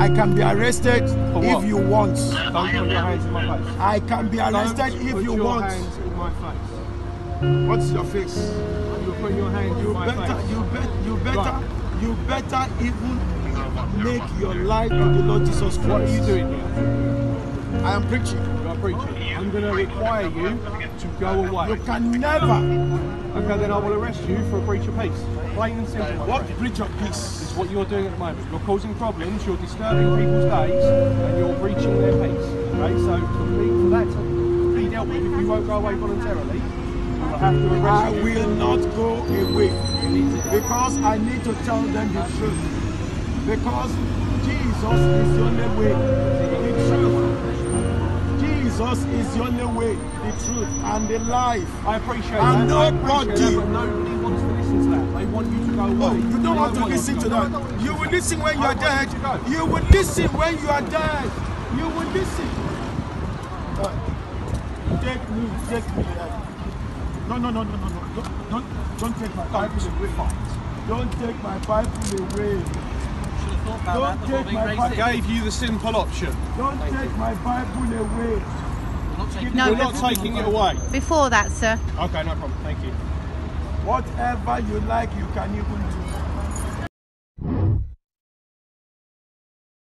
I can be arrested if you want. Don't put your hands in my face. I can be arrested if you want. Put your hands in my face. What's your face? You're putting your hands in my face. You better even make your life with the Lord Jesus Christ. What are you doing here? I am preaching. You are preaching. I'm going to require you to go away. You can never. Okay, then I will arrest you for a breach of peace. Plain and simple. What breach of peace? It's what you're doing at the moment. You're causing problems, you're disturbing people's days, and you're breaching their peace. Okay, so for that to be dealt with, if you won't go away voluntarily, I will have to arrest you. I will not go away because I need to tell them the truth. Because Jesus is the only way, the truth. Jesus is the only way, the truth, and the life. I appreciate and that. Nobody. But nobody wants to listen to that. They want you to go away. Oh, you don't want to listen to that. You will listen when you are dead. You will listen when you are dead. You will listen. Take me. No. Don't take my Bible away. Don't take my Bible away. Don't take my Bible. I gave you the simple option. Don't take my Bible away. No, We're not taking it away. Before that, sir. Okay, no problem. Thank you. Whatever you like, you can even do.